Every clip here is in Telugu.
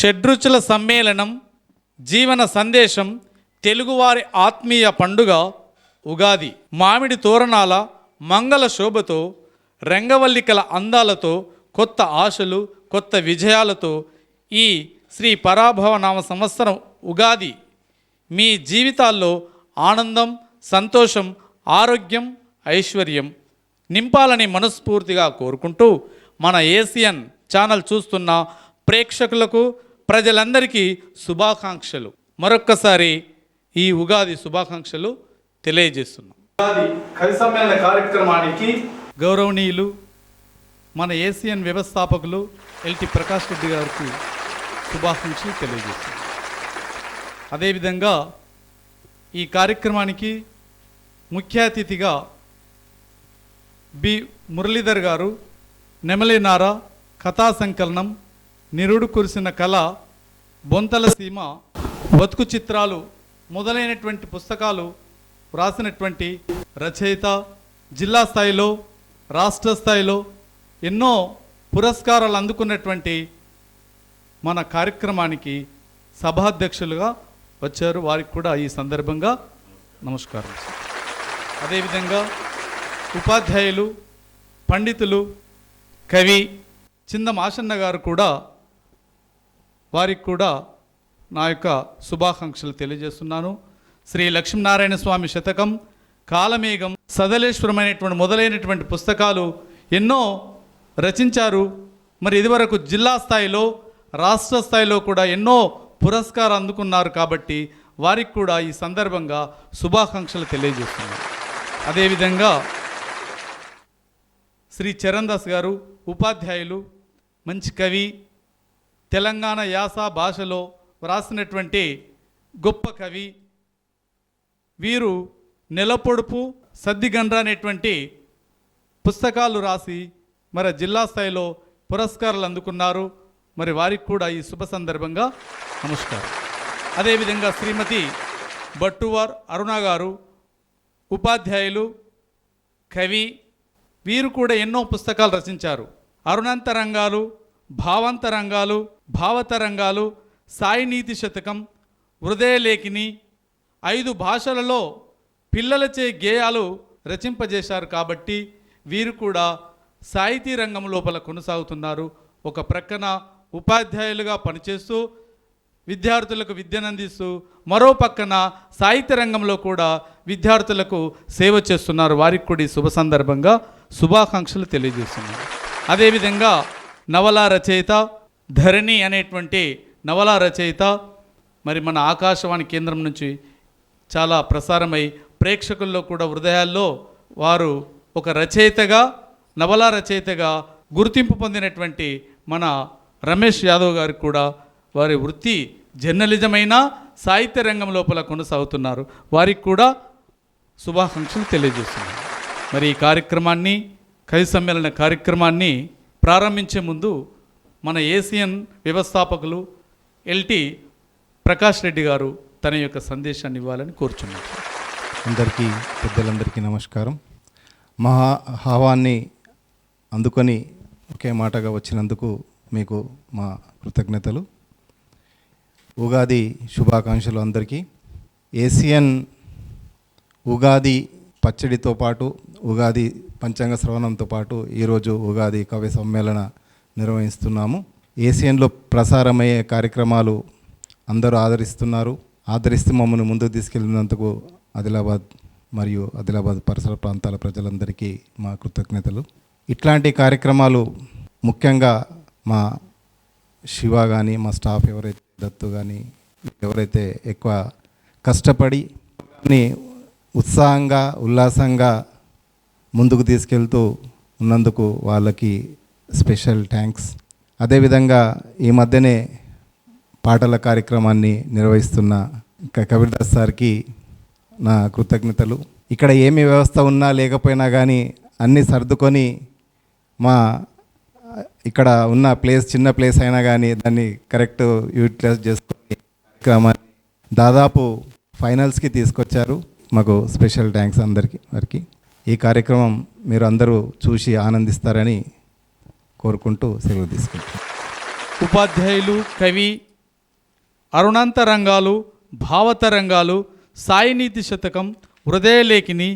షడ్రుచుల సమ్మేళనం, జీవన సందేశం, తెలుగువారి ఆత్మీయ పండుగ ఉగాది. మామిడి తోరణాల మంగళ శోభతో, రంగవల్లికల అందాలతో, కొత్త ఆశలు, కొత్త విజయాలతో ఈ శ్రీ పరాభవనామ సంవత్సరం ఉగాది మీ జీవితాల్లో ఆనందం, సంతోషం, ఆరోగ్యం, ఐశ్వర్యం నింపాలని మనస్ఫూర్తిగా కోరుకుంటూ మన ఏసియన్ ఛానల్ చూస్తున్న ప్రేక్షకులకు, ప్రజలందరికీ శుభాకాంక్షలు. మరొక్కసారి ఈ ఉగాది శుభాకాంక్షలు తెలియజేస్తున్నాం. ఉగాది కవి సమ్మేళన కార్యక్రమానికి గౌరవనీయులు మన ఏసియన్ వ్యవస్థాపకులు ఎల్టి ప్రకాష్ రెడ్డి గారికి శుభాకాంక్షలు తెలియజేస్తున్నాం. అదేవిధంగా ఈ కార్యక్రమానికి ముఖ్య అతిథిగా బి మురళీధర్ గారు నెమలినార, కథా సంకలనం, నిరుడు కురిసిన కళ, బొంతల సీమ, బతుకు చిత్రాలు మొదలైనటువంటి పుస్తకాలు వ్రాసినటువంటి రచయిత, జిల్లా స్థాయిలో, రాష్ట్ర స్థాయిలో ఎన్నో పురస్కారాలు అందుకున్నటువంటి మన కార్యక్రమానికి సభాధ్యక్షులుగా వచ్చారు. వారికి కూడా ఈ సందర్భంగా నమస్కారం. అదేవిధంగా ఉపాధ్యాయులు, పండితులు, కవి చిందం ఆశన్న గారు కూడా, వారికి కూడా నా యొక్క శుభాకాంక్షలు తెలియజేస్తున్నాను. శ్రీ లక్ష్మీనారాయణ స్వామి శతకం, కాలమేఘం, సదలేశ్వరమైనటువంటి మొదలైనటువంటి పుస్తకాలు ఎన్నో రచించారు. మరి ఇదివరకు జిల్లా స్థాయిలో, రాష్ట్ర స్థాయిలో కూడా ఎన్నో పురస్కారం అందుకున్నారు. కాబట్టి వారికి కూడా ఈ సందర్భంగా శుభాకాంక్షలు తెలియజేస్తున్నారు. అదేవిధంగా శ్రీ చరణ్ దాస్ గారు ఉపాధ్యాయులు, మంచి కవి, తెలంగాణ యాస భాషలో వ్రాసినటువంటి గొప్ప కవి. వీరు నెలపొడుపు, సద్దిగండ్ర అనేటువంటి పుస్తకాలు రాసి మరి జిల్లా స్థాయిలో పురస్కారాలు అందుకున్నారు. మరి వారికి కూడా ఈ శుభ సందర్భంగా నమస్కారం. అదేవిధంగా శ్రీమతి బట్టువార్ అరుణ గారు ఉపాధ్యాయులు, కవి. వీరు కూడా ఎన్నో పుస్తకాలు రచించారు. అరుణాంతరంగాలు, భావాంతరంగాలు, భావతరంగాలు, సాయి నీతి శతకం, హృదయలేఖిని, 5 భాషలలో పిల్లలచే గేయాలు రచింపజేశారు. కాబట్టి వీరు కూడా సాహితీ రంగం లోపల కొనసాగుతున్నారు. ఒక ప్రక్కన ఉపాధ్యాయులుగా పనిచేస్తూ విద్యార్థులకు విద్యనందిస్తూ, మరో పక్కన సాహిత్య రంగంలో కూడా విద్యార్థులకు సేవ చేస్తున్నారు. వారికి కూడా ఈ శుభ సందర్భంగా శుభాకాంక్షలు తెలియజేస్తున్నారు. అదేవిధంగా నవలా రచయిత, ధరణి అనేటువంటి నవలా రచయిత మరి మన ఆకాశవాణి కేంద్రం నుంచి చాలా ప్రసారమై ప్రేక్షకుల్లో కూడా హృదయాల్లో వారు ఒక రచయితగా, నవలా రచయితగా గుర్తింపు పొందినటువంటి మన రమేష్ యాదవ్ గారికి కూడా వారి వృత్తి జర్నలిజమైన సాహిత్య రంగం లోపల కొనసాగుతున్నారు. వారికి కూడా శుభాకాంక్షలు తెలియజేస్తున్నారు. మరి ఈ కార్యక్రమాన్ని, కవి సమ్మేళన కార్యక్రమాన్ని ప్రారంభించే ముందు మన ఏసియన్ వ్యవస్థాపకులు ఎల్టి ప్రకాష్ రెడ్డి గారు తన యొక్క సందేశాన్ని ఇవ్వాలని కోరుచున్నారు. అందరికీ, పెద్దలందరికీ నమస్కారం. మా ఆహ్వాన్ని అందుకొని ఒకే మాటగా వచ్చినందుకు మీకు మా కృతజ్ఞతలు. ఉగాది శుభాకాంక్షలు అందరికీ. ఏసియన్ ఉగాది పచ్చడితో పాటు, ఉగాది పంచాంగ శ్రవణంతో పాటు ఈరోజు ఉగాది కవి సమ్మేళన నిర్వహిస్తున్నాము. ఏసియన్లో ప్రసారమయ్యే కార్యక్రమాలు అందరూ ఆదరిస్తూ మమ్మల్ని ముందుకు తీసుకెళ్ళినందుకు ఆదిలాబాద్ మరియు ఆదిలాబాద్ పరిసర ప్రాంతాల ప్రజలందరికీ మా కృతజ్ఞతలు. ఇట్లాంటి కార్యక్రమాలు ముఖ్యంగా మా శివ కానీ, మా స్టాఫ్ ఎవరైతే దత్తు కానీ, ఎవరైతే ఎక్కువ కష్టపడి ఉత్సాహంగా, ఉల్లాసంగా ముందుకు తీసుకెళ్తూ ఉన్నందుకు వాళ్ళకి స్పెషల్ థ్యాంక్స్. అదేవిధంగా ఈ మధ్యనే పాటల కార్యక్రమాన్ని నిర్వహిస్తున్న కబీర్దాస్ సార్కి నా కృతజ్ఞతలు. ఇక్కడ ఏమి వ్యవస్థ ఉన్నా లేకపోయినా కానీ అన్నీ సర్దుకొని మా ఇక్కడ ఉన్న ప్లేస్ చిన్న ప్లేస్ అయినా కానీ దాన్ని కరెక్ట్ యూటిలైజ్ చేసుకొని కార్యక్రమాన్ని దాదాపు ఫైనల్స్కి తీసుకొచ్చారు. మాకు స్పెషల్ థ్యాంక్స్ అందరికీ. వారికి ఈ కార్యక్రమం మీరు అందరూ చూసి ఆనందిస్తారని కోరుకుంటూ సెలవు తీసుకుంటాం. ఉపాధ్యాయులు, కవి, అరుణాంతరంగాలు, భావతరంగాలు, సాయినీతి శతకం, హృదయలేఖిని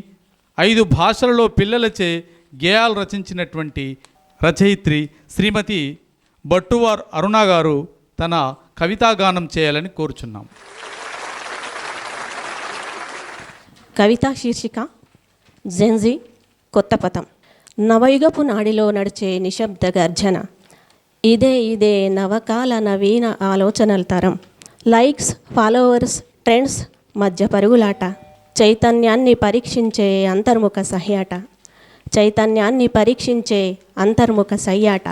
5 భాషలలో పిల్లలచే గేయాలు రచించినటువంటి రచయిత్రి శ్రీమతి బట్టువార్ అరుణ గారు తన కవితాగానం చేయాలని కోరుచున్నాం. కవితా శీర్షిక జెన్జీ కొత్త పథం. నవయుగపు నాడిలో నడిచే నిశ్శబ్ద గర్జన, ఇదే నవకాల నవీన ఆలోచనల తరం. లైక్స్, ఫాలోవర్స్, ట్రెండ్స్ మధ్య పరుగులాట, చైతన్యాన్ని పరీక్షించే అంతర్ముఖ సహ్యాట, చైతన్యాన్ని పరీక్షించే అంతర్ముఖ సయ్యాట.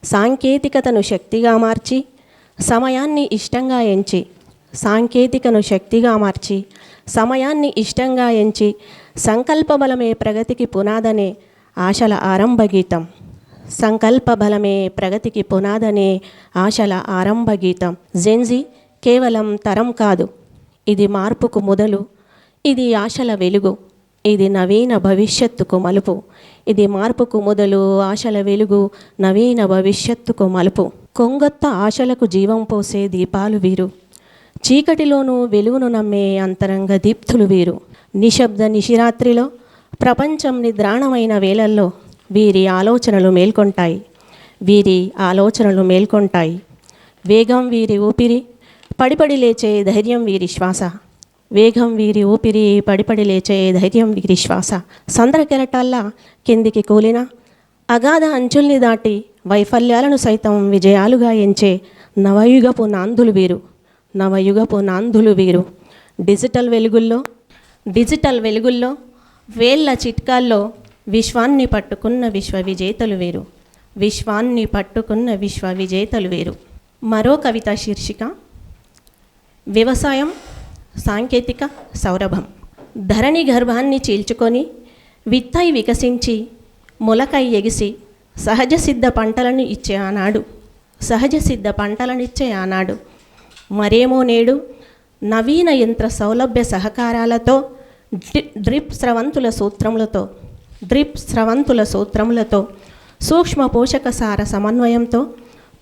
సాంకేతికతను శక్తిగా మార్చి సమయాన్ని ఇష్టంగా ఎంచి, సాంకేతికను శక్తిగా మార్చి సమయాన్ని ఇష్టంగా ఎంచి, సంకల్ప బలమే ప్రగతికి పునాదనే ఆశల ఆరంభ గీతం, సంకల్ప బలమే ప్రగతికి పునాదనే ఆశల ఆరంభ గీతం. జెన్జీ కేవలం తరం కాదు, ఇది మార్పుకు మొదలు, ఇది ఆశల వెలుగు, ఇది నవీన భవిష్యత్తుకు మలుపు, ఇది మార్పుకు మొదలు, ఆశల వెలుగు, నవీన భవిష్యత్తుకు మలుపు. కొంగొత్త ఆశలకు జీవం పోసే దీపాలు వీరు, చీకటిలోనూ వెలుగును నమ్మే అంతరంగ దీప్తులు వీరు. నిశ్శబ్ద నిశిరాత్రిలో, ప్రపంచం నిద్రాణమైన వేళల్లో వీరి ఆలోచనలు మేల్కొంటాయి, వీరి ఆలోచనలు మేల్కొంటాయి. వేగం వీరి ఊపిరి, పడిపడి లేచే ధైర్యం వీరి శ్వాస, వేగం వీరి ఊపిరి, పడిపడి లేచే ధైర్యం వీరి శ్వాస. సంద్ర కెరటాల్లా కిందికి కూలిన, అగాధ అంచుల్ని దాటి వైఫల్యాలను సైతం విజయాలుగా ఎంచే నవయుగపు నాందులు వీరు, నవయుగపు నాందులు వీరు. డిజిటల్ వెలుగుల్లో వేళ్ళ చిట్కాల్లో విశ్వాన్ని పట్టుకున్న విశ్వ విజేతలు వీరు, విశ్వాన్ని పట్టుకున్న విశ్వ విజేతలు వీరు. మరో కవిత శీర్షిక వ్యవసాయం సాంకేతిక సౌరభం. ధరణి గర్భాన్ని చీల్చుకొని విత్తై వికసించి మొలకై ఎగిసి సహజ సిద్ధ పంటలను ఇచ్చే ఆనాడు, సహజ సిద్ధ పంటలనిచ్చే ఆనాడు. మరేమో నేడు నవీన యంత్ర సౌలభ్య సహకారాలతో, డ్రిప్ స్రవంతుల సూత్రములతో, సూక్ష్మ పోషక సార సమన్వయంతో,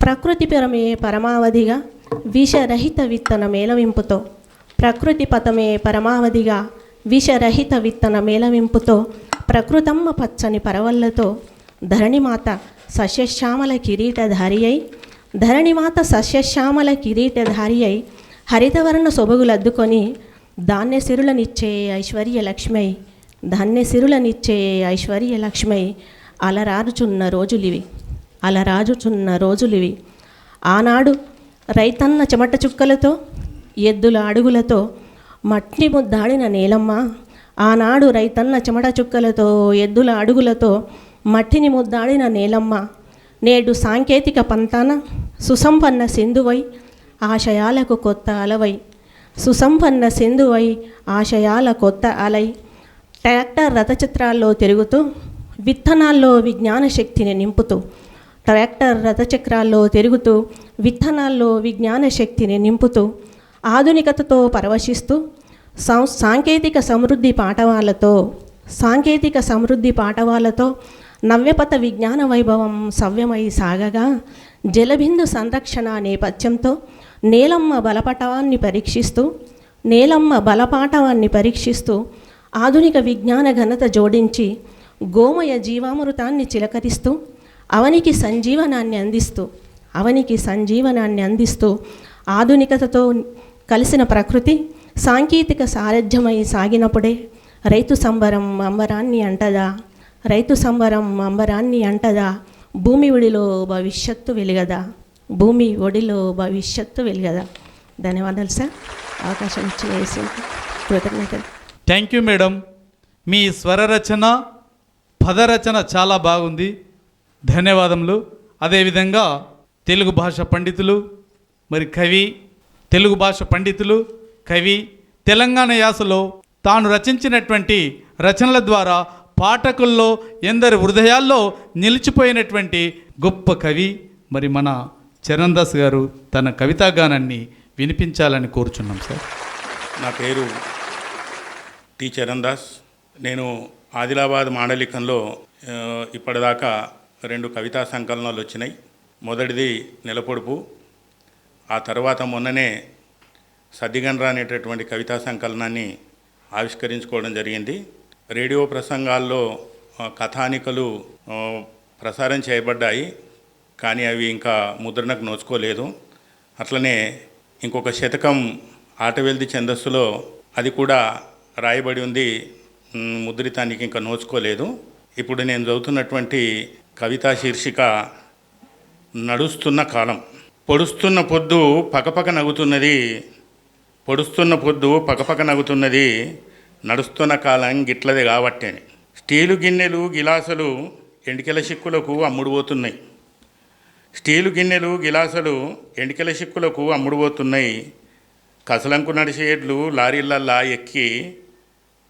ప్రకృతిపరమే పరమావధిగా విషరహిత విత్తన మేళవింపుతో, ప్రకృతి పథమే పరమావధిగా విషరహిత విత్తన మేళవింపుతో, ప్రకృతమ్మ పచ్చని పరవళ్ళతో, ధరణిమాత సస్యశ్యామల కిరీటధారి అయి, ధరణిమాత సస్యశ్యామల కిరీటధారి అయి, హరితవర్ణ సొబగులద్దుకొని ధాన్యసిరులనిచ్చే ఐశ్వర్యలక్ష్మై, ధాన్యసిరులనిచ్చే ఐశ్వర్యలక్ష్మై అలరారుచున్న రోజులివి. ఆనాడు రైతన్న చెమట చుక్కలతో, ఎద్దుల అడుగులతో మట్టి ముద్దాడిన నేలమ్మ, ఆనాడు రైతన్న చెమట చుక్కలతో, ఎద్దుల అడుగులతో మట్టిని ముద్దాడిన నేలమ్మ. నేడు సాంకేతిక పంతాన సుసంపన్న సింధువై ఆశయాలకు కొత్త అలవై, సుసంపన్న సింధువై ఆశయాల కొత్త అలై, ట్రాక్టర్ రథచక్రాల్లో తిరుగుతూ విత్తనాల్లో విజ్ఞాన శక్తిని నింపుతూ, ట్రాక్టర్ రథచక్రాల్లో తిరుగుతూ విత్తనాల్లో విజ్ఞాన శక్తిని నింపుతూ, ఆధునికతతో పరవశిస్తూ, సాంకేతిక సమృద్ధి పాఠవాలతో నవ్యపథ విజ్ఞాన వైభవం సవ్యమై సాగగా, జలబిందు సంరక్షణ నేపథ్యంతో నేలమ్మ బలపాఠవాన్ని పరీక్షిస్తూ ఆధునిక విజ్ఞాన ఘనత జోడించి గోమయ జీవామృతాన్ని చిలకరిస్తూ అవనికి సంజీవనాన్ని అందిస్తూ ఆధునికతతో కలిసిన ప్రకృతి సాంకేతిక సారథ్యమై సాగినప్పుడే రైతు సంబరం అంబరాన్ని అంటదా, భూమి ఒడిలో భవిష్యత్తు వెలుగదా. ధన్యవాదాలు సార్, అవకాశం ఇచ్చిన కృతజ్ఞతలు. Thank you madam. మీ స్వరరచన, పదరచన చాలా బాగుంది, ధన్యవాదములు. అదేవిధంగా తెలుగు భాష పండితులు, కవి తెలంగాణ యాసలో తాను రచించినటువంటి రచనల ద్వారా పాఠకుల్లో ఎందరి హృదయాల్లో నిలిచిపోయినటువంటి గొప్ప కవి మన చరణ్ దాస్ గారు తన కవితాగానాన్ని వినిపించాలని కోరుచున్నాం సార్. నా పేరు టి చరణ్ దాస్. నేను ఆదిలాబాద్ మాండలికంలో ఇప్పటిదాకా 2 కవితా సంకలనాలు వచ్చినాయి. మొదటిది నెలపొడుపు, ఆ తర్వాత మొన్ననే సద్దిగండ్ర అనేటటువంటి కవితా సంకలనాన్ని ఆవిష్కరించుకోవడం జరిగింది. రేడియో ప్రసంగాల్లో కథానికలు ప్రసారం చేయబడ్డాయి, కానీ అవి ఇంకా ముద్రణకు నోచుకోలేదు. అట్లనే ఇంకొక శతకం ఆటవెల్ది ఛందస్సులో అది కూడా రాయబడి ఉంది, ముద్రితానికి ఇంకా నోచుకోలేదు. ఇప్పుడు నేను చదువుతున్నటువంటి కవితా శీర్షిక నడుస్తున్న కాలం. పొడుస్తున్న పొద్దు పకపక నవ్వుతున్నది, పొడుస్తున్న పొద్దు పకపక నవ్వుతున్నది, నడుస్తున్న కాలం గిట్లదే కాబట్టే. స్టీలు గిన్నెలు గిలాసులు ఎండికెల సిక్కులకు అమ్ముడుపోతున్నాయి, స్టీలు గిన్నెలు గిలాసులు ఎండికెల సిక్కులకు అమ్ముడుపోతున్నాయి, కసలంకు నడిచే ఎడ్లు లారీలల్లా ఎక్కి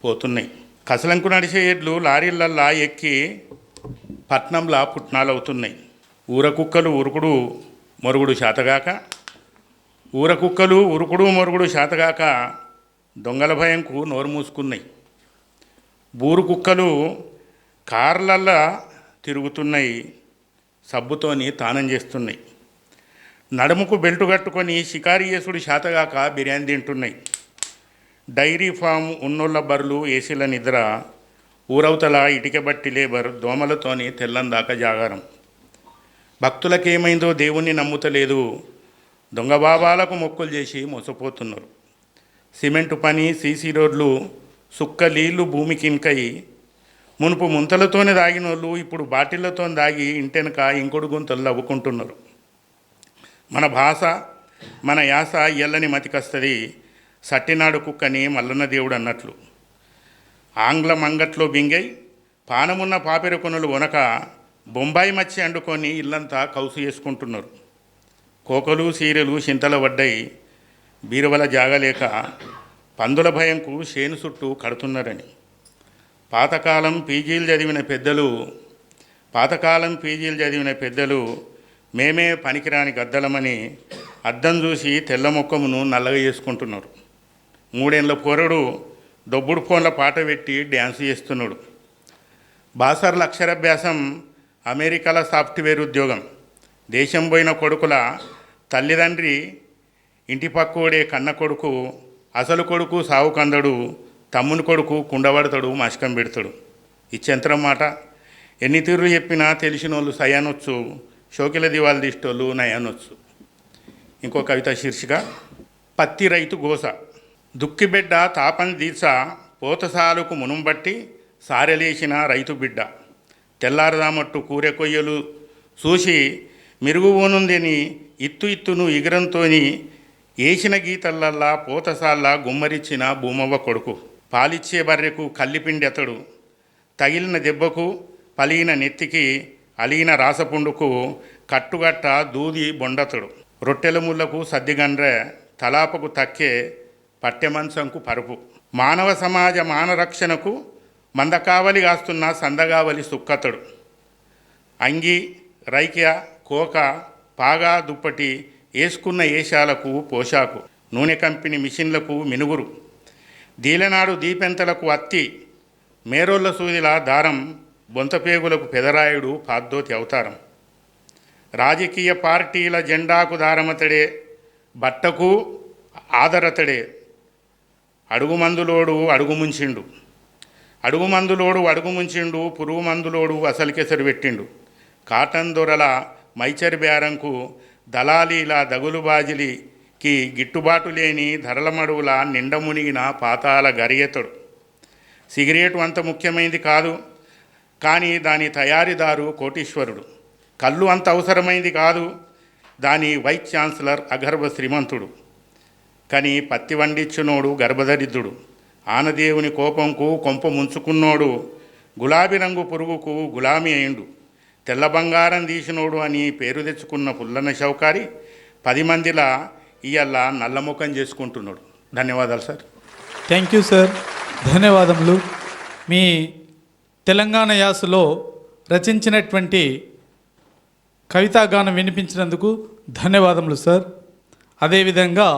పోతున్నాయి, కసలంకు నడిచే ఎడ్లు లారీలల్లా ఎక్కి పట్నంలా పుట్నాలు అవుతున్నాయి. ఊర కుక్కలు ఉరుకుడు మొరుగుడు శాతగాక, ఊర కుక్కలు ఉరుకుడు మొరుగుడు శాతగాక దొంగల భయంకు నోరు మూసుకున్నాయి. బూరు కుక్కలు కార్లల్లా తిరుగుతున్నాయి, సబ్బుతోని తానం చేస్తున్నాయి. నడుముకు బెల్టు కట్టుకొని షికారి చేసుడు శాతగాక బిర్యానీ తింటున్నాయి. డైరీ ఫామ్ ఉన్నోళ్ళ బర్లు ఏసీల నిద్ర, ఊరవతల ఇటుక బట్టి లేబర్ దోమలతోని తెల్లందాకా జాగారం. భక్తులకేమైందో దేవుణ్ణి నమ్ముతలేదు, దొంగ బాబాలకు మొక్కులు చేసి మోసపోతున్నారు. సిమెంటు పని సీసీ రోడ్లు సుక్క నీళ్లు భూమికి ఇంకై, మునుపు ముంతలతోనే దాగినోళ్ళు ఇప్పుడు బాటిళ్లతో దాగి ఇంటెనక ఇంకొడు గుంతలు అవ్వుకుంటున్నారు. మన భాష మన యాస ఎల్లని మతికస్తుంది, సట్టినాడు కుక్కని మల్లన్న దేవుడు అన్నట్లు. ఆంగ్ల మంగట్లో బింగై పానమున్న పాపెరుకొనులు వనక బొంబాయి మచ్చి అండుకొని ఇల్లంతా కౌసు చేసుకుంటున్నారు. కోకలు సీరెలు చింతల పడ్డాయి, బీరువల జాగలేక పందుల భయంకు చేను చుట్టూ కడుతున్నారని. పాతకాలం పీజీలు చదివిన పెద్దలు మేమే పనికిరాని గద్దలమని అద్దం చూసి తెల్ల మొక్కమును నల్లగా చేసుకుంటున్నారు. 3 ఏళ్ల పోరడు దొబ్బుడు ఫోన్ల పాట పెట్టి డ్యాన్స్ చేస్తున్నాడు. బాసర్ల అక్షరాభ్యాసం, అమెరికాల సాఫ్ట్వేర్ ఉద్యోగం. దేశం పోయిన కొడుకుల తల్లిదండ్రి ఇంటి పక్కోడే కన్న కొడుకు, అసలు కొడుకు సావు కందడు, తమ్ముని కొడుకు కుండబడతాడు మశకం పెడతాడు. ఈ చంత్రం మాట ఎన్ని తీర్లు చెప్పినా తెలిసిన వాళ్ళు సయానొచ్చు, షోకిల దివాలు దిష్టోళ్ళు నయానొచ్చు. ఇంకో కవిత శీర్షిక పత్తి రైతు గోస. దుక్కిబిడ్డ తాపని దీస, పోతసాలుకు మునుంబట్టి సారెలేసిన రైతు బిడ్డ. తెల్లారదామట్టు కూరె కొయ్యలు చూసి మిరుగుపోనుందని ఇత్తును ఇగరంతోని ఏసిన గీతలల్లా పోతసాల్లా గుమ్మరిచ్చిన భూమవ్వ కొడుకు. పాలిచ్చే బర్రెకు కల్లిపిండి అతడు, తగిలిన దెబ్బకు పలిగిన నెత్తికి అలిగిన రాసపుండుకు కట్టుగట్ట దూది బొండతడు. రొట్టెల ముళ్ళకు సద్దిగండ్రె, తలాపకు తక్కే పట్టెమంచంకు పరుపు. మానవ సమాజ మానరక్షణకు మందకావలి కాస్తున్న సందగావలి సుక్కతడు. అంగి రైక్య కోక పాగా దుప్పటి వేసుకున్న ఏషాలకు పోషాకు, నూనె కంపెనీ మిషన్లకు మినుగురు, దీలనాడు దీపెంతలకు అత్తి, మేరోళ్ళ సూదిల దారం, బొంతపేగులకు పెదరాయుడు పాద్దోతి అవతారం. రాజకీయ పార్టీల జెండాకు దారమతడే, బట్టకు ఆదరతడే. అడుగుమందులోడు అడుగుముంచిండు, పురుగు మందులోడు అసలుకెసరు పెట్టిండు. కాటన్ దొరల మైచరి బేరంకు, దళాలీల దగులుబాజిలికి గిట్టుబాటు లేని ధరల మడువుల నిండ మునిగిన పాతాల గరియతడు. సిగరెటు అంత ముఖ్యమైనది కాదు, కానీ దాని తయారీదారు కోటీశ్వరుడు. కళ్ళు అంత అవసరమైంది కాదు, దాని వైస్ ఛాన్సలర్ అగర్భ శ్రీమంతుడు. కానీ పత్తి వండించునోడు గర్భదరిద్రుడు. ఆనదేవుని కోపంకు కొంప ముంచుకున్నోడు, గులాబీ రంగు పురుగుకు గులామీ అయిండు. తెల్ల బంగారం తీసినోడు అని పేరు తెచ్చుకున్న పుల్లన్న షౌకారి 10 మందిలా ఇయ్యాల నల్లముఖం చేసుకుంటున్నాడు. ధన్యవాదాలు సార్. థ్యాంక్ యూ సార్, ధన్యవాదములు. మీ తెలంగాణ యాసలో రచించినటువంటి కవితాగానం వినిపించినందుకు ధన్యవాదములు సార్. అదేవిధంగా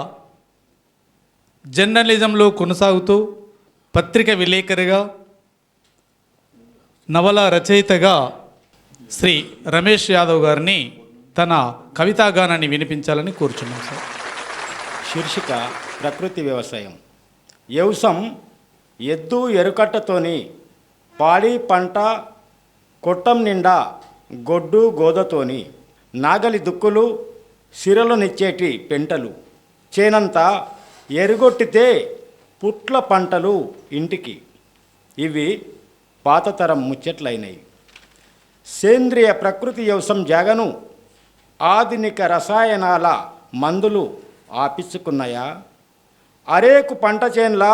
జర్నలిజంలో కొనసాగుతూ పత్రిక విలేకరిగా, నవల రచయితగా శ్రీ రమేష్ యాదవ్ గారిని తన కవితాగానాన్ని వినిపించాలని కోరుచున్నాం సార్. శీర్షిక ప్రకృతి వ్యవసాయం. వ్యవసాయం ఎద్దు ఎరుకట్టతోని పాడి పంట కొట్టం నిండా గొడ్డు గోదతోని నాగలి దుక్కులు సిరలునిచ్చేటి పెంటలు చేనంతా ఎరుగొట్టితే పుట్ల పంటలు ఇంటికి. ఇవి పాతతరం ముచ్చట్లయినాయి. సేంద్రియ ప్రకృతి వ్యవసాయం జాగను ఆధునిక రసాయనాల మందులు ఆపించుకున్నాయా? అరేకు పంట చేన్ల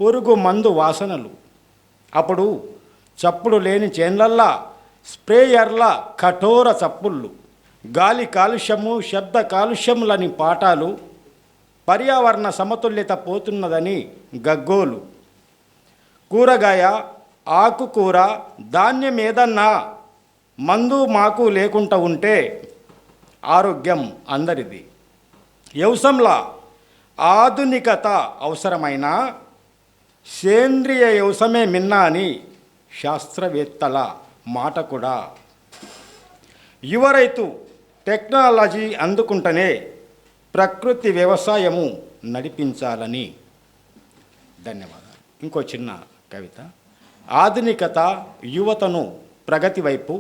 పురుగు మందు వాసనలు. అప్పుడు చప్పుడు లేని చేన్లల్లా స్ప్రేయర్ల కఠోర చప్పుళ్ళు, గాలి కాలుష్యము శబ్ద కాలుష్యములని పాఠాలు, పర్యావరణ సమతుల్యత పోతున్నదని గగ్గోలు. కూరగాయ ఆకుకూర ధాన్యం ఏదన్నా మందు మాకు లేకుండా ఉంటే ఆరోగ్యం అందరిది. వ్యవసాయంలో ఆధునికత అవసరమైన సేంద్రియ వ్యవసాయమే మిన్నా అని శాస్త్రవేత్తల మాట కూడా. యువ రైతు టెక్నాలజీ అందుకుంటేనే ప్రకృతి వ్యవసాయము నడిపించాలని. ధన్యవాదాలు. ఇంకో చిన్న కవిత. ఆధునికత యువతను ప్రగతి వైపు,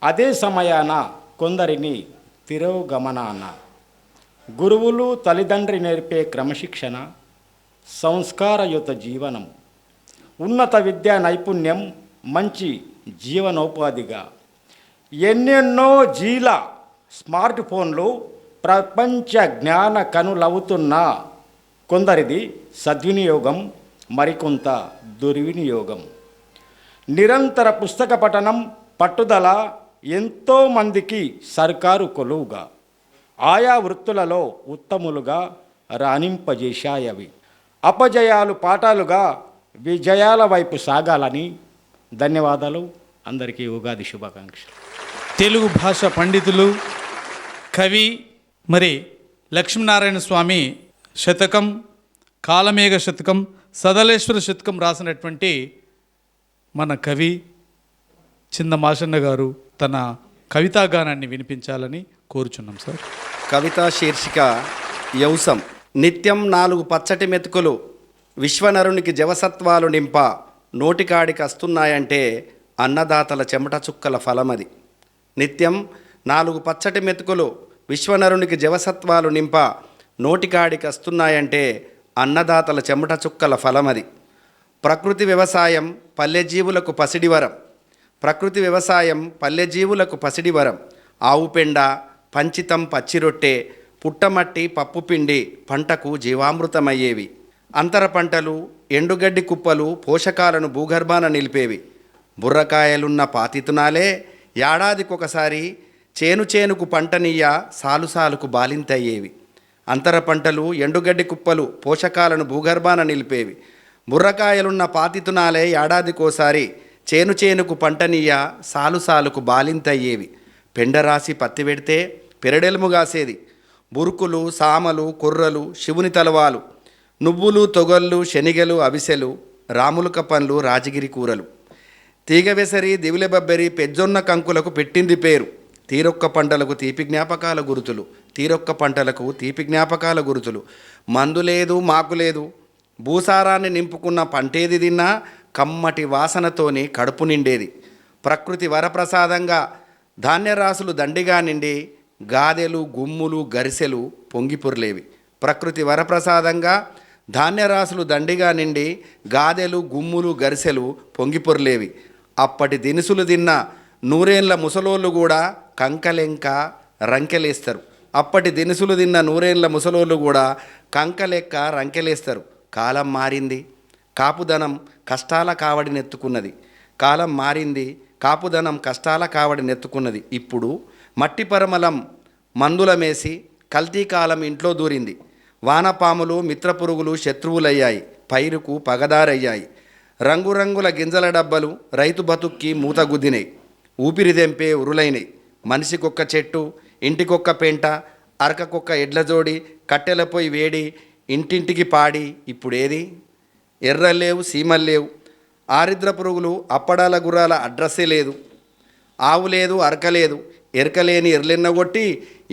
అదే సమయాన కొందరిని తిరోగమనాన. గురువులు తల్లిదండ్రి నేర్పే క్రమశిక్షణ, సంస్కారయుత జీవనం, ఉన్నత విద్యా నైపుణ్యం మంచి జీవనోపాధిగా. ఎన్నెన్నో జీల స్మార్ట్ ఫోన్లు ప్రపంచ జ్ఞాన కనులవుతున్న కొందరిది సద్వినియోగం, మరికొంత దుర్వినియోగం. నిరంతర పుస్తక పఠనం పట్టుదల ఎంతోమందికి సర్కారు కొలువుగా, ఆయా వృత్తులలో ఉత్తములుగా రాణింపజేశాయవి. అపజయాలు పాఠాలుగా విజయాల వైపు సాగాలని. ధన్యవాదాలు. అందరికీ ఉగాది శుభాకాంక్షలు. తెలుగు భాష పండితులు, కవి మరి లక్ష్మీనారాయణ స్వామి శతకం, కాలమేఘ శతకం, సదలేశ్వర శతకం రాసినటువంటి మన కవి చిందమాషన్న గారు తన కవితాగానాన్ని వినిపించాలని కోరుచున్నాం సార్. కవితా శీర్షిక యౌసం. నిత్యం 4 పచ్చటి మెతుకులు విశ్వనరునికి జవసత్వాలు నింప నోటికాడికి వస్తున్నాయంటే అన్నదాతల చెమట చుక్కల ఫలమది. నిత్యం 4 పచ్చటి మెతుకులు విశ్వనరునికి జవసత్వాలు నింప నోటికాడికి వస్తున్నాయంటే అన్నదాతల చెమట చుక్కల ఫలమది. ప్రకృతి వ్యవసాయం పల్లెజీవులకు పసిడివరం. ప్రకృతి వ్యవసాయం పల్లెజీవులకు పసిడివరం. ఆవు పెండ, పంచితం పచ్చిరొట్టె, పుట్టమట్టి పప్పుపిండి పంటకు జీవామృతమయ్యేవి. అంతర పంటలు ఎండుగడ్డి కుప్పలు పోషకాలను భూగర్భాన నిలిపేవి. బుర్రకాయలున్న పాతితునాలే ఏడాదికొకసారి చేనుకు పంటనియ్య సాలుసాలుకు బాలింతయ్యేవి. అంతర పంటలు ఎండుగడ్డి కుప్పలు పోషకాలను భూగర్భాన నిలిపేవి. బుర్రకాయలున్న పాతితునాలే ఏడాదికోసారి చేనుకు పంటనియ్య సాలుసాలుకు బాలింతయ్యేవి. పెండరాసి పత్తి పెడితే పెరడెలుముగాసేది. బురుకులు సామలు కొర్రలు శివుని తలవాలు, నువ్వులు తొగళ్ళు శనిగలు అవిసెలు, రాములక పండ్లు రాజగిరి కూరలు. తీగవెసరి దివిలెబబ్బెరి పెజ్జొన్న కంకులకు పెట్టింది పేరు. తీరొక్క పంటలకు తీపి జ్ఞాపకాల గురుతులు. తీరొక్క పంటలకు తీపి జ్ఞాపకాల గురుతులు. మందు లేదు మాకు లేదు, భూసారాన్ని నింపుకున్న పంటేది తిన్నా కమ్మటి వాసనతోని కడుపు నిండేది. ప్రకృతి వరప్రసాదంగా ధాన్యరాశులు దండిగా నిండి గాదెలు గుమ్ములు గరిసెలు పొంగిపొర్లేవి. ప్రకృతి వరప్రసాదంగా ధాన్యరాశులు దండిగా నిండి గాదెలు గుమ్ములు గరిసెలు పొంగిపొర్లేవి. అప్పటి దినుసులు తిన్న 100 ఏళ్ల ముసలోళ్ళు కూడా కంకలెంక రంకెలేస్తారు. అప్పటి దినుసులు తిన్న 100 ఏళ్ల ముసలోళ్ళు కూడా కంకలెక్క రంకెలేస్తారు. కాలం మారింది, కాపుదనం కష్టాల కావడినెత్తుకున్నది. కాలం మారింది, కాపుదనం కష్టాల కావడినెత్తుకున్నది. ఇప్పుడు మట్టి పరమలం మందులమేసి కల్తీ కాలం ఇంట్లో దూరింది. వానపాములు మిత్రపురుగులు శత్రువులయ్యాయి, పైరుకు పగదారయ్యాయి. రంగురంగుల గింజల డబ్బలు రైతు బతుక్కి మూతగుద్దినాయి. ఊపిరి దెంపే ఉరులైనయి. మనిషికొక్క చెట్టు, ఇంటికొక్క పెంట, అరకకొక్క ఎడ్ల జోడి, కట్టెలపోయి వేడి, ఇంటింటికి పాడి. ఇప్పుడేది? ఎర్రలేవు సీమల్లేవు. ఆరిద్ర పురుగులు అప్పడాల గుర్రాల అడ్రస్సే లేదు. ఆవు లేదు అరకలేదు. ఎరకలేని ఎర్లెన్నగొట్టి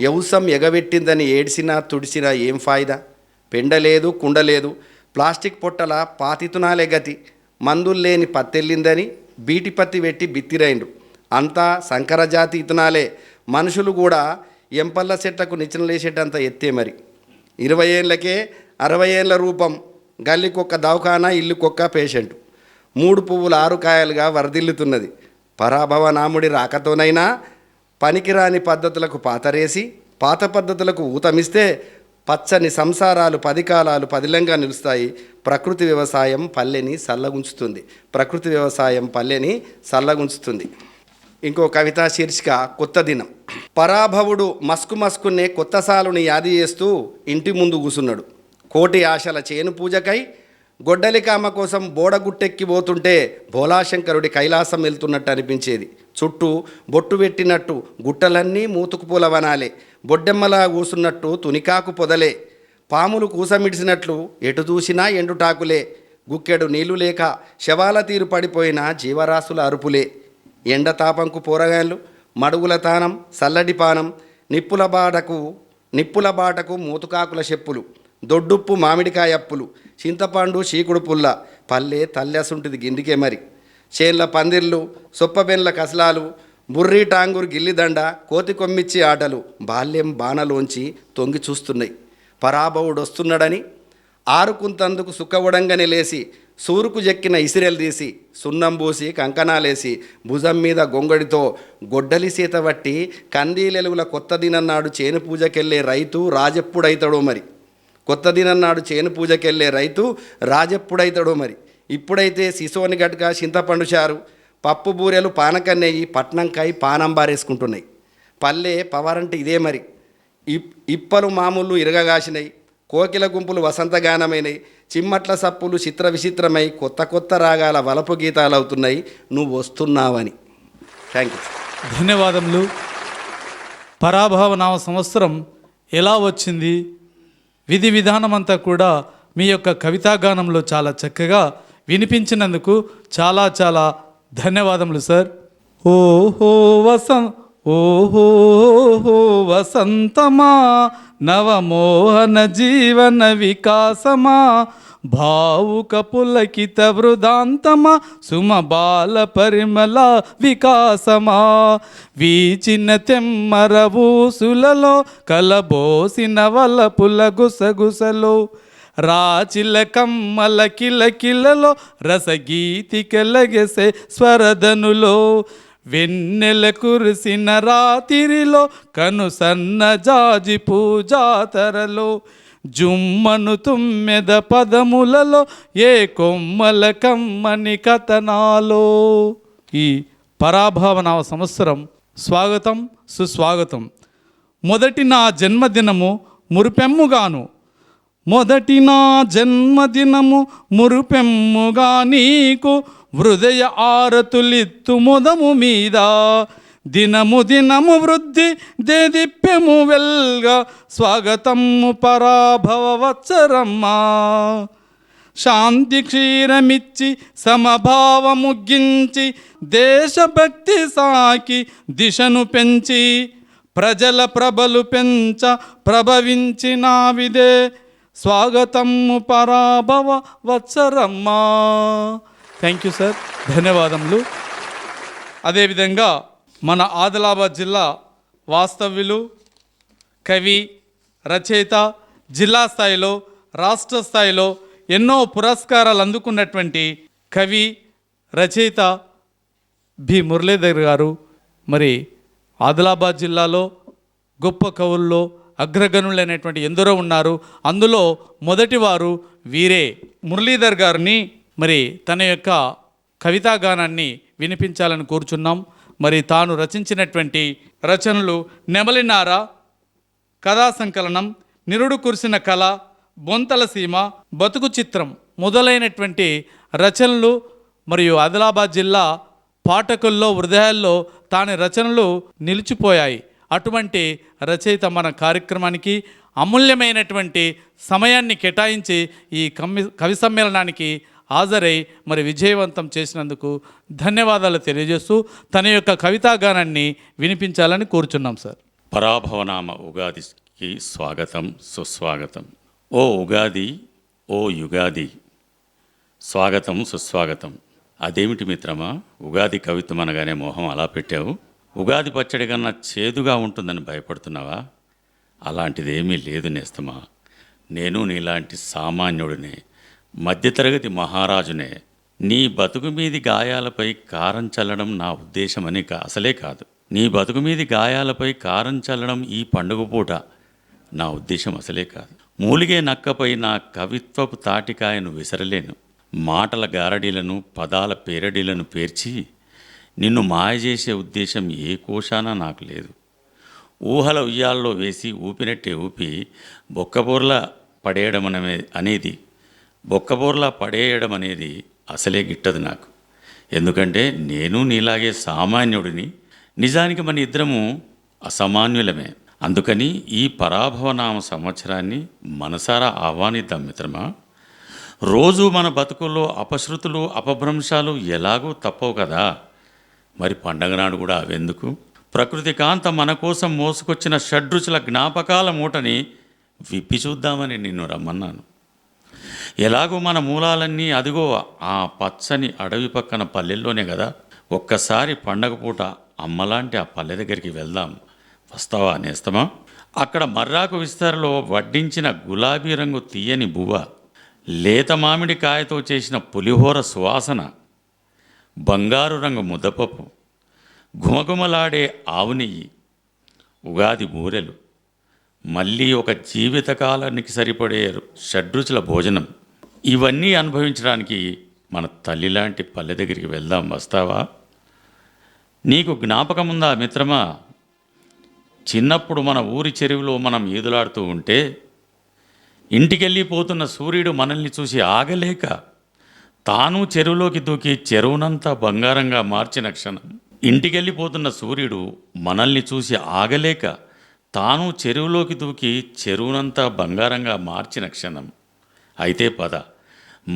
యౌసం ఎగబెట్టిందని ఏడ్చినా తుడిచినా ఏం ఫాయిదా? పెండ లేదు, కుండ లేదు, ప్లాస్టిక్ పొట్టల పాతితునాలే గతి, మందులు లేని పత్తెళ్ళిందని బీటి పత్తి పెట్టి బిత్తిరైండు. అంతా సంకరజాతి ఇతనాలే. మనుషులు కూడా ఎంపల్ల చెట్లకు నిచ్చెనలేసేటంత ఎత్తే మరి. 20 ఏళ్ళకే 60 ఏళ్ళ రూపం, గల్లికొక్క దవాఖానా, ఇల్లుకొక్క పేషెంట్, 3 పువ్వులు 6 కాయలుగా వరదిల్లుతున్నది. పరాభవ నాముడి రాకతోనైనా పనికిరాని పద్ధతులకు పాతరేసి పాత పద్ధతులకు ఊతమిస్తే పచ్చని సంసారాలు 10 కాలాలు పదిలంగా నిలుస్తాయి. ప్రకృతి వ్యవసాయం పల్లెని సల్లగుంచుతుంది. ప్రకృతి వ్యవసాయం పల్లెని సల్లగుంచుతుంది. ఇంకో కవితా శీర్షిక కొత్త దినం. పరాభవుడు మస్కునే కొత్త సాలుని యాది చేస్తూ ఇంటి ముందు కూసున్నాడు. కోటి ఆశల చేను పూజకై గొడ్డలికామ కోసం బోడగుట్టెక్కి పోతుంటే భోలాశంకరుడి కైలాసం వెళ్తున్నట్టు అనిపించేది. చుట్టూ బొట్టు పెట్టినట్టు గుట్టలన్నీ మూతుకుపూల వనాలే, బొడ్డెమ్మలా కూసున్నట్టు తునికాకు పొదలే, పాములు కూసమిడిసినట్లు ఎటు చూసినా ఎండుటాకులే, గుక్కెడు నీళ్లు లేక శవాల తీరు పడిపోయిన జీవరాశుల అరుపులే, ఎండతాపంకు పోరగాళ్ళు, మడుగుల తానం, సల్లడి పానం, నిప్పుల బాటకు మూతుకాకుల చెప్పులు, దొడ్డుప్పు మామిడికాయ అప్పులు, చింతపండు చీకుడు పుల్ల, పల్లె తల్లెసుంటిది గిందికే మరి. చేన్ల పందిర్లు, సొప్పబెన్ల కసలాలు, బుర్రీ టాంగూరు గిల్లిదండ, కోతి కొమ్మిచ్చి ఆటలు బాల్యం బాణలోంచి తొంగి చూస్తున్నాయి. పరాభవుడు వస్తున్నాడని ఆరుకుంతందుకు సుక్కవడంగానే లేసి సూరుకు చెక్కిన ఇసిరెలు తీసి సున్నం పూసి కంకణాలేసి భుజం మీద గొంగడితో గొడ్డలి సీత పట్టి కందీలెలుగుల కొత్త దినన్నాడు చేను పూజకెళ్ళే రైతు రాజెప్పుడైతాడో మరి. కొత్త దినన్నాడు చేను పూజకెళ్ళే రైతు రాజెప్పుడైతాడో మరి. ఇప్పుడైతే సిసోని గట్క చింతపండు చారు, పప్పు బూరెలు పానకన్నెయ్యి పట్నంకాయ పానం బారేసుకుంటున్నాయి. పల్లె పవరంటే ఇదే మరి. ఇప్పలు మామూలు ఇరగగాసినాయి, కోకిల గుంపులు వసంతగానమైనవి, చిమ్మట్ల సప్పులు చిత్ర విచిత్రమై కొత్త రాగాల వలపు గీతాలు అవుతున్నాయి నువ్వు వస్తున్నావని. Thank you. ధన్యవాదములు. పరాభవ నామ సంవత్సరం ఎలా వచ్చింది, విధి విధానమంతా కూడా మీ యొక్క కవితాగానంలో చాలా చక్కగా వినిపించినందుకు చాలా చాలా ధన్యవాదములు సార్. ఓహో వసంతమా, నవమోహన జీవన వికాసమా, భావుక పులకిత వృదాంతమా, సుమబాల పరిమళ వికాసమా, వీచిన తెమ్మర ఊసులలో కలబోసిన వలపుల గుసగుసలో, రాచిల కమ్మల కిలకిలలో రసగీతికలగెసే స్వరధనులో, వెన్నెల కురిసిన రాతిరిలో కనుసన్న జాజి పూజాతరలో, జుమ్మను తుమ్మెద పదములలో ఏ కొమ్మల కమ్మని కథనాలో. ఈ పరాభవనామ సంవత్సరం స్వాగతం సుస్వాగతం. మొదటి నా జన్మదినము మురిపెమ్ముగాను, మొదటి నా జన్మదినము మురిపెమ్ముగా నీకు హృదయ ఆరతులిత్తు ముదము మీద, దినము వృద్ధి దేదిప్యము వెల్గా స్వాగతము పరాభవ వత్సరమ్మా. శాంతి క్షీరమిచ్చి సమభావముగ్గించి దేశభక్తి సాకి దిశను పెంచి ప్రజల ప్రభలు పెంచ ప్రభవించినావిదే స్వాగతము పరాభవ వత్సరమ్మా. థ్యాంక్ యూ సార్, ధన్యవాదములు. అదేవిధంగా మన ఆదిలాబాద్ జిల్లా వాస్తవ్యులు, కవి, రచయిత, జిల్లా స్థాయిలో రాష్ట్ర స్థాయిలో ఎన్నో పురస్కారాలు అందుకున్నటువంటి కవి, రచయిత బి మురళీధర్ గారు మరి ఆదిలాబాద్ జిల్లాలో గొప్ప కవుల్లో అగ్రగణులైనటువంటి ఎందరో ఉన్నారు. అందులో మొదటివారు వీరే. మురళీధర్ గారిని మరి తన యొక్క కవితాగానాన్ని వినిపించాలని కోరుచున్నాం. మరి తాను రచించినటువంటి రచనలు నెమలినార, కథా సంకలనం, నిరుడు కురిసిన కళ, బొంతల సీమ, బతుకు చిత్రం మొదలైనటువంటి రచనలు మరియు ఆదిలాబాద్ జిల్లా పాఠకుల్లో హృదయాల్లో తాని రచనలు నిలిచిపోయాయి. అటువంటి రచయిత మన కార్యక్రమానికి అమూల్యమైనటువంటి సమయాన్ని కేటాయించి ఈ కవి సమ్మేళనానికి హాజరై మరి విజయవంతం చేసినందుకు ధన్యవాదాలు తెలియజేస్తూ తన యొక్క కవితాగానాన్ని వినిపించాలని కోరుచున్నాం సార్. పరాభవనామ ఉగాదికి స్వాగతం సుస్వాగతం. ఓ ఉగాది, ఓ యుగాది, స్వాగతం సుస్వాగతం. అదేమిటి మిత్రమా, ఉగాది కవిత్వం అనగానే మోహం అలా పెట్టావు? ఉగాది పచ్చడి కన్నా చేదుగా ఉంటుందని భయపడుతున్నావా? అలాంటిదేమీ లేదు నేస్తమా. నేను నీలాంటి సామాన్యుడినే, మధ్యతరగతి మహారాజునే. నీ బతుకు మీది గాయాలపై కారం చల్లడం నా ఉద్దేశమని అసలే కాదు. నీ బతుకు మీది గాయాలపై కారం చల్లడం ఈ పండుగ పూట నా ఉద్దేశం అసలే కాదు. మూలిగే నక్కపై నా కవిత్వపు తాటికాయను విసరలేను. మాటల గారడీలను, పదాల పేరడీలను పేర్చి నిన్ను మాయ చేసే ఉద్దేశం ఏ కోశానా నాకు లేదు. ఊహల ఉయ్యాల్లో వేసి ఊపినట్టే ఊపి బొక్కబోర్లా పడేయడం అనేది అసలే గిట్టదు నాకు. ఎందుకంటే నేను నీలాగే సామాన్యుడిని. నిజానికి మన ఇద్దరము అసామాన్యులమే. అందుకని ఈ పరాభవనామ సంవత్సరాన్ని మనసారా ఆహ్వానిద్దాం మిత్రమా. రోజు మన బతుకుల్లో అపశృతులు, అపభ్రంశాలు ఎలాగూ తప్పవు కదా, మరి పండగ నాడు కూడా అవెందుకు? ప్రకృతి కాంత మన కోసం మోసుకొచ్చిన షడ్రుచుల జ్ఞాపకాల మూటని విప్పి చూద్దామని నిన్ను రమ్మన్నాను. ఎలాగో మన మూలాలన్నీ అదిగో ఆ పచ్చని అడవి పక్కన పల్లెల్లోనే కదా. ఒక్కసారి పండగ పూట అమ్మలాంటి ఆ పల్లె దగ్గరికి వెళ్దాం. వస్తావా నేస్తమా? అక్కడ మర్రాకు విస్తారలో వడ్డించిన గులాబీ రంగు తీయని బువ్వ, లేత మామిడి కాయతో చేసిన పులిహోర సువాసన, బంగారు రంగు ముద్దపప్పు, ఘుమఘుమలాడే ఆవు నెయ్యి, ఉగాది బూరెలు, మళ్ళీ ఒక జీవితకాలానికి సరిపడే షడ్రుచుల భోజనం, ఇవన్నీ అనుభవించడానికి మన తల్లిలాంటి పల్లె దగ్గరికి వెళ్దాం. వస్తావా? నీకు జ్ఞాపకం ఉందా మిత్రమా? చిన్నప్పుడు మన ఊరి చెరువులో మనం ఈదులాడుతూ ఉంటే ఇంటికెళ్ళిపోతున్న సూర్యుడు మనల్ని చూసి ఆగలేక తాను చెరువులోకి దూకి చెరువునంతా బంగారంగా మార్చిన క్షణం. ఇంటికెళ్ళిపోతున్న సూర్యుడు మనల్ని చూసి ఆగలేక తాను చెరువులోకి దూకి చెరువునంతా బంగారంగా మార్చిన క్షణం. అయితే పద,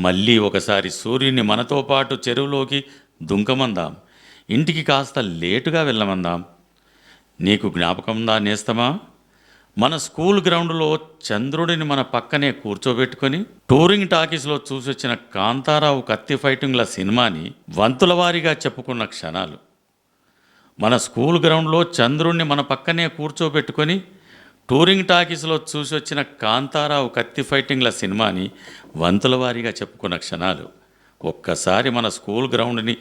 మళ్ళీ ఒకసారి సూర్యుని మనతో పాటు చెరువులోకి దుంకమందాం. ఇంటికి కాస్త లేటుగా వెళ్ళమందాం. నీకు జ్ఞాపకం ఉందా నేస్తమా? మన స్కూల్ గ్రౌండ్లో చంద్రుడిని మన పక్కనే కూర్చోబెట్టుకొని టూరింగ్ టాకీస్లో చూసొచ్చిన కాంతారావు కత్తి ఫైటింగ్ల సినిమాని వంతుల వారీగా చెప్పుకున్న క్షణాలు. మన స్కూల్ గ్రౌండ్లో చంద్రుడిని మన పక్కనే కూర్చోబెట్టుకొని టూరింగ్ టాకీస్లో చూసొచ్చిన కాంతారావు కత్తి ఫైటింగ్ల సినిమాని వంతుల వారీగా చెప్పుకున్న క్షణాలు. ఒక్కసారి మన స్కూల్ గ్రౌండ్ని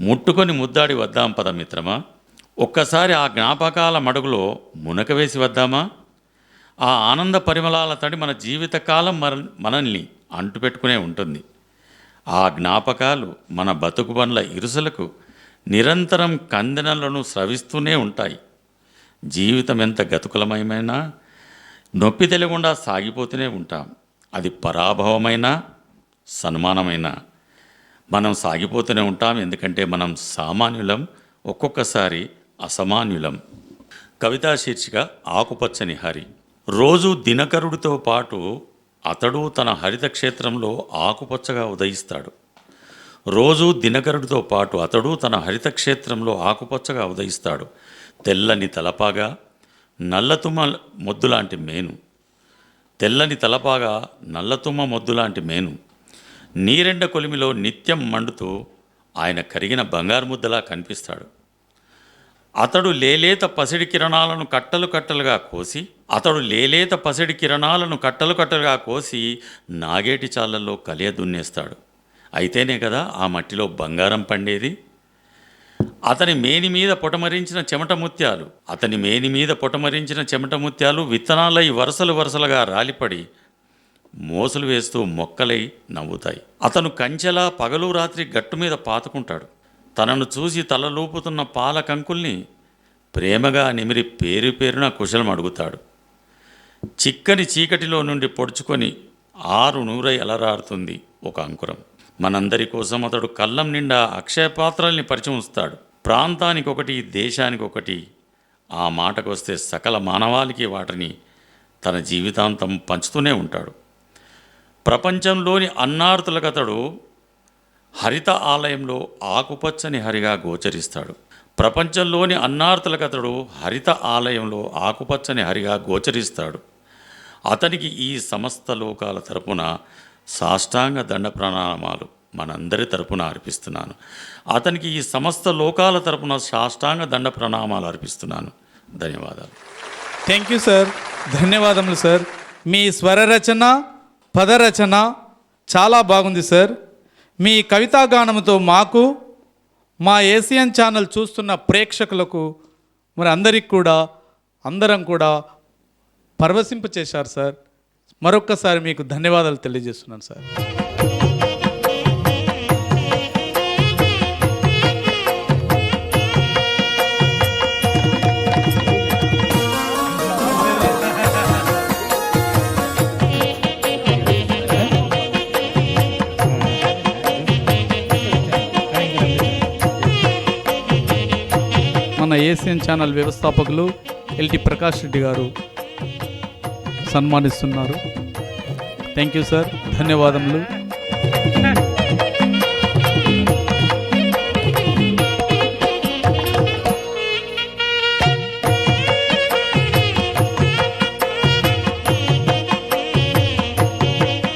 ముట్టుకొని ముద్దాడి వద్దాం పద మిత్రమా. ఒక్కసారి ఆ జ్ఞాపకాల మడుగులో మునక వేసి వద్దామా? ఆ ఆనంద పరిమళాల తడి మన జీవితకాలం మనల్ని అంటుపెట్టుకునే ఉంటుంది. ఆ జ్ఞాపకాలు మన బతుకు బండ్ల ఇరుసులకు నిరంతరం కందెనలను స్రవిస్తూనే ఉంటాయి. జీవితం ఎంత గతుకులమయమైనా నొప్పి తెలియకుండా సాగిపోతూనే ఉంటాం. అది పరాభవమైనా సన్మానమైనా మనం సాగిపోతూనే ఉంటాం. ఎందుకంటే మనం సామాన్యులం, ఒక్కొక్కసారి అసమాన్యులం. కవితా శీర్షిక ఆకుపచ్చని హరి. రోజు దినకరుడితో పాటు అతడు తన హరిత క్షేత్రంలో ఆకుపచ్చగా ఉదయిస్తాడు. రోజు దినకరుడితో పాటు అతడు తన హరిత క్షేత్రంలో ఆకుపచ్చగా ఉదయిస్తాడు. తెల్లని తలపాగా, నల్లతుమ్మ మొద్దులాంటి మేను, తెల్లని తలపాగా, నల్లతుమ్మ మొద్దులాంటి మేను, నీరెండ కొలిమిలో నిత్యం మండుతూ ఆయన కరిగిన బంగారు ముద్దలా కనిపిస్తాడు. అతడు లేలేత పసిడి కిరణాలను కట్టలు కట్టలుగా కోసి నాగేటి చాళ్ళల్లో కలియ దున్నేస్తాడు. అయితేనే కదా ఆ మట్టిలో బంగారం పండేది. అతని మేని మీద పొటమరించిన చెమట ముత్యాలు విత్తనాలై వరుసలుగా రాలిపడి మోసులు వేస్తూ మొక్కలై నవ్వుతాయి. అతను కంచెలా పగలు రాత్రి గట్టు మీద పాతుకుంటాడు. తనను చూసి తలలూపుతున్న పాల కంకుల్ని ప్రేమగా నిమిరి పేరున కుశలం అడుగుతాడు. చిక్కని చీకటిలో నుండి పొడుచుకొని 6 నూరై అలరారుతుంది ఒక అంకురం. మనందరి కోసం అతడు కళ్ళం నిండా అక్షయపాత్రల్ని పరిచి ఉంచుతాడు. ప్రాంతానికి ఒకటి, దేశానికి ఒకటి. ఆ మాటకొస్తే సకల మానవాళికి వాటిని తన జీవితాంతం పంచుతూనే ఉంటాడు. ప్రపంచంలోని అన్నార్తులకతడు హరిత ఆలయంలో ఆకుపచ్చని హరిగా గోచరిస్తాడు. అతనికి ఈ సమస్త లోకాల తరపున సాష్టాంగ దండ ప్రణామాలు మనందరి తరపున అర్పిస్తున్నాను. అతనికి ఈ సమస్త లోకాల తరపున సాష్టాంగ దండ ప్రణామాలు అర్పిస్తున్నాను. ధన్యవాదాలు. థ్యాంక్ యూ సార్, ధన్యవాదములు సార్. మీ స్వర రచన, పదరచన చాలా బాగుంది సార్. మీ కవితాగానంతో మాకు, మా ఏసియన్ ఛానల్ చూస్తున్న ప్రేక్షకులకు, మరి అందరం కూడా పరవశింపచేశారు సార్. మరొక్కసారి మీకు ధన్యవాదాలు తెలియజేస్తున్నాను సార్. మన ఏసియన్ ఛానల్ వ్యవస్థాపకులు ఎల్టి ప్రకాష్ రెడ్డి గారు సన్మానిస్తున్నారు. థ్యాంక్ యూ సార్, ధన్యవాదములు.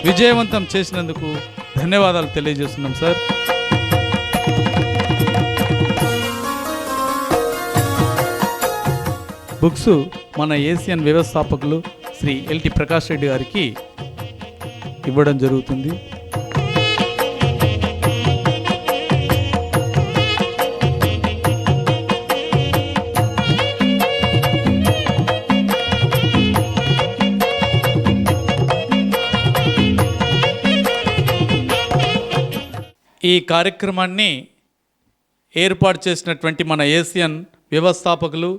విజయవంతం చేసినందుకు ధన్యవాదాలు తెలియజేస్తున్నాం సార్. బుక్స్ మన ఏసియన్ వ్యవస్థాపకులు శ్రీ ఎల్టి ప్రకాష్ రెడ్డి గారికి ఇవ్వడం జరుగుతుంది. ఈ కార్యక్రమాన్ని ఏర్పాటు చేసినటువంటి మన ఏసియన్ వ్యవస్థాపకులు,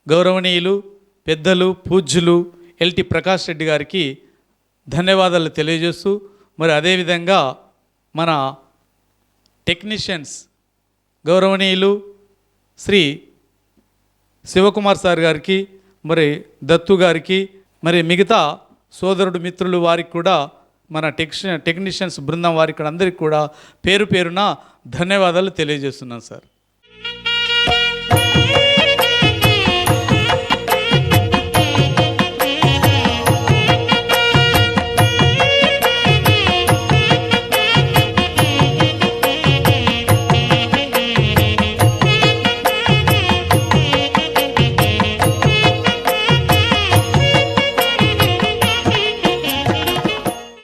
గౌరవనీయులు, పెద్దలు, పూజ్యులు ఎల్టి ప్రకాష్ రెడ్డి గారికి ధన్యవాదాలు తెలియజేస్తూ, మరి అదేవిధంగా మన టెక్నీషియన్స్ గౌరవనీయులు శ్రీ శివకుమార్ సార్ గారికి, మరి దత్తు గారికి, మరి మిగతా సోదరుడు మిత్రులు వారికి కూడా, మన టెక్నీషియన్స్ బృందం వారికి అందరికీ కూడా పేరు పేరున ధన్యవాదాలు తెలియజేస్తున్నాను సార్.